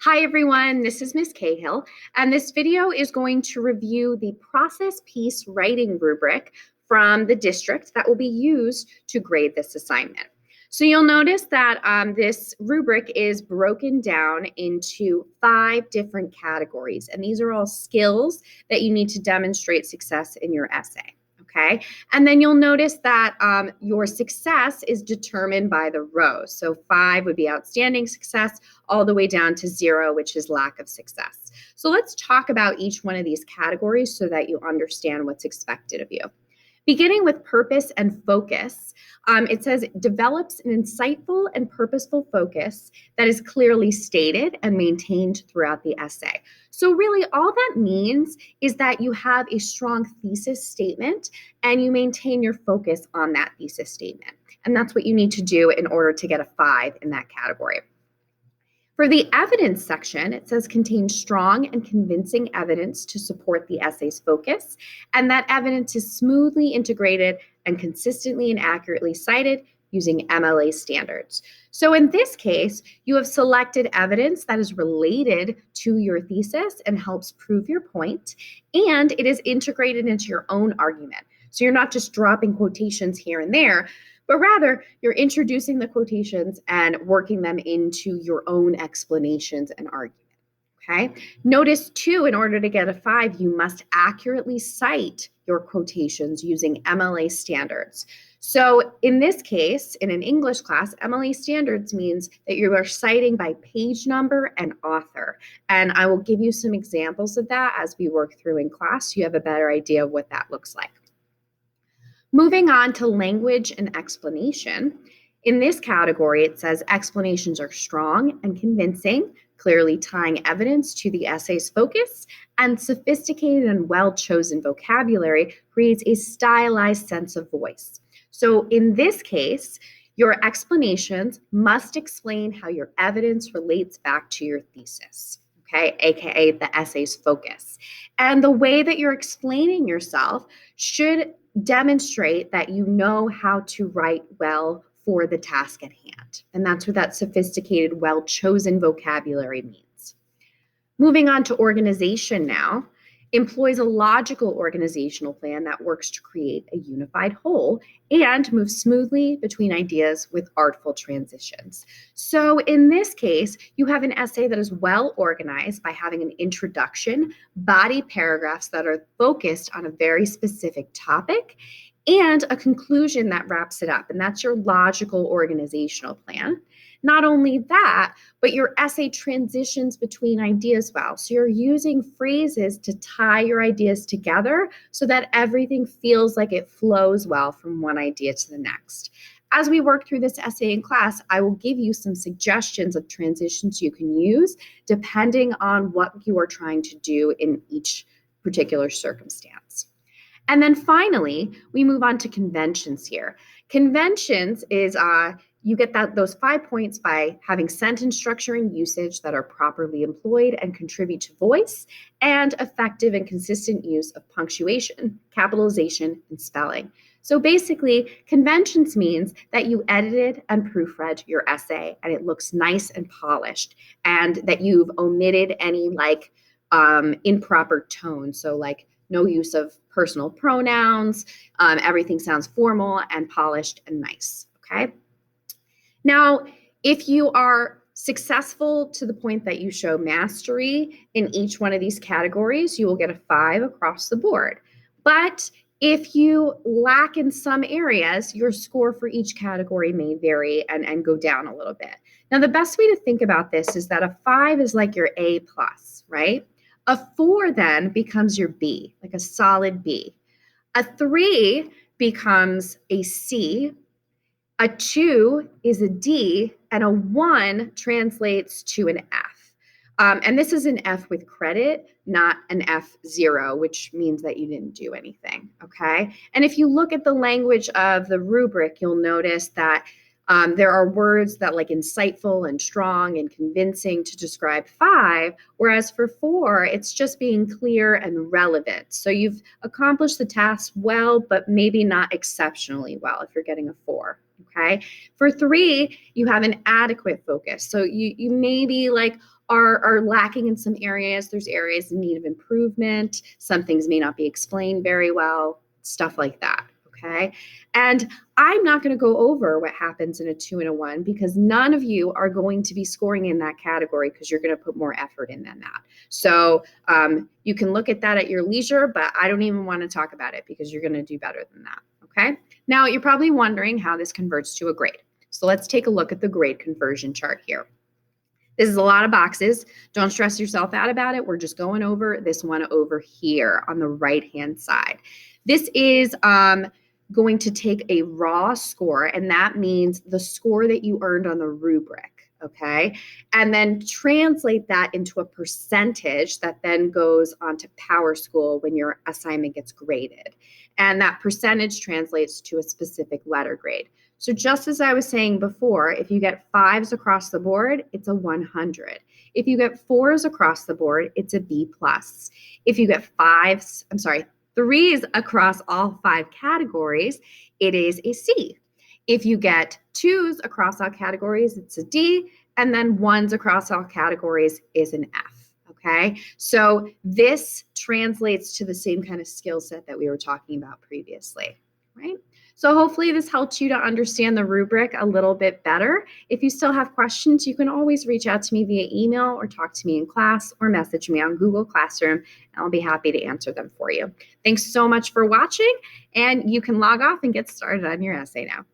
Hi everyone, this is Ms. Cahill, and this video is going to review the process piece writing rubric from the district that will be used to grade this assignment. So you'll notice that this rubric is broken down into 5 different categories, and these are all skills that you need to demonstrate success in your essay. Okay, and then you'll notice that your success is determined by the rows. So 5 would be outstanding success, all the way down to 0, which is lack of success. So let's talk about each one of these categories so that you understand what's expected of you. Beginning with purpose and focus, it says develops an insightful and purposeful focus that is clearly stated and maintained throughout the essay. So really all that means is that you have a strong thesis statement and you maintain your focus on that thesis statement. And that's what you need to do in order to get a 5 in that category. For the evidence section, it says contains strong and convincing evidence to support the essay's focus, and that evidence is smoothly integrated and consistently and accurately cited using MLA standards. So in this case, you have selected evidence that is related to your thesis and helps prove your point, and it is integrated into your own argument. So you're not just dropping quotations here and there, but rather you're introducing the quotations and working them into your own explanations and argument. Okay. Notice too, in order to get a 5, you must accurately cite your quotations using MLA standards. So in this case, in an English class, MLA standards means that you are citing by page number and author. And I will give you some examples of that as we work through in class, so you have a better idea of what that looks like. Moving on to language and explanation. In this category, it says explanations are strong and convincing, clearly tying evidence to the essay's focus, and sophisticated and well-chosen vocabulary creates a stylized sense of voice. So in this case, your explanations must explain how your evidence relates back to your thesis. Okay, aka the essay's focus. And the way that you're explaining yourself should demonstrate that you know how to write well for the task at hand. And that's what that sophisticated, well-chosen vocabulary means. Moving on to organization now, employs a logical organizational plan that works to create a unified whole and moves smoothly between ideas with artful transitions. So in this case, you have an essay that is well organized by having an introduction, body paragraphs that are focused on a very specific topic, and a conclusion that wraps it up. And that's your logical organizational plan. Not only that, but your essay transitions between ideas well. So you're using phrases to tie your ideas together so that everything feels like it flows well from one idea to the next. As we work through this essay in class, I will give you some suggestions of transitions you can use depending on what you are trying to do in each particular circumstance. And then finally, we move on to conventions here. Conventions is you get those 5 points by having sentence structure and usage that are properly employed and contribute to voice, and effective and consistent use of punctuation, capitalization, and spelling. So basically, conventions means that you edited and proofread your essay and it looks nice and polished, and that you've omitted any improper tone. So no use of personal pronouns. Everything sounds formal and polished and nice. Okay. Now, if you are successful to the point that you show mastery in each one of these categories, you will get a 5 across the board. But if you lack in some areas, your score for each category may vary and go down a little bit. Now, the best way to think about this is that a 5 is like your A+, right? A 4 then becomes your B, like a solid B. A 3 becomes a C. A 2 is a D, and a 1 translates to an F. And this is an F with credit, not an F0, which means that you didn't do anything, okay? And if you look at the language of the rubric, you'll notice that there are words that like insightful and strong and convincing to describe 5, whereas for 4, it's just being clear and relevant. So you've accomplished the task well, but maybe not exceptionally well if you're getting a 4. Okay. For 3, you have an adequate focus. So you may be are lacking in some areas. There's areas in need of improvement. Some things may not be explained very well, stuff like that. Okay. And I'm not going to go over what happens in a 2 and a 1 because none of you are going to be scoring in that category because you're going to put more effort in than that. So you can look at that at your leisure, but I don't even want to talk about it because you're going to do better than that. Okay. Now you're probably wondering how this converts to a grade. So let's take a look at the grade conversion chart here. This is a lot of boxes. Don't stress yourself out about it. We're just going over this one over here on the right-hand side. This is going to take a raw score, and that means the score that you earned on the rubric, okay? And then translate that into a percentage that then goes onto PowerSchool when your assignment gets graded. And that percentage translates to a specific letter grade. So just as I was saying before, if you get 5s across the board, it's a 100. If you get 4s across the board, it's a B+. If you get 3s across all 5 categories, it is a C. If you get 2s across all categories, it's a D, and then 1s across all categories is an F. Okay, so this translates to the same kind of skill set that we were talking about previously, right? So hopefully this helped you to understand the rubric a little bit better. If you still have questions, you can always reach out to me via email or talk to me in class or message me on Google Classroom, and I'll be happy to answer them for you. Thanks so much for watching, and you can log off and get started on your essay now.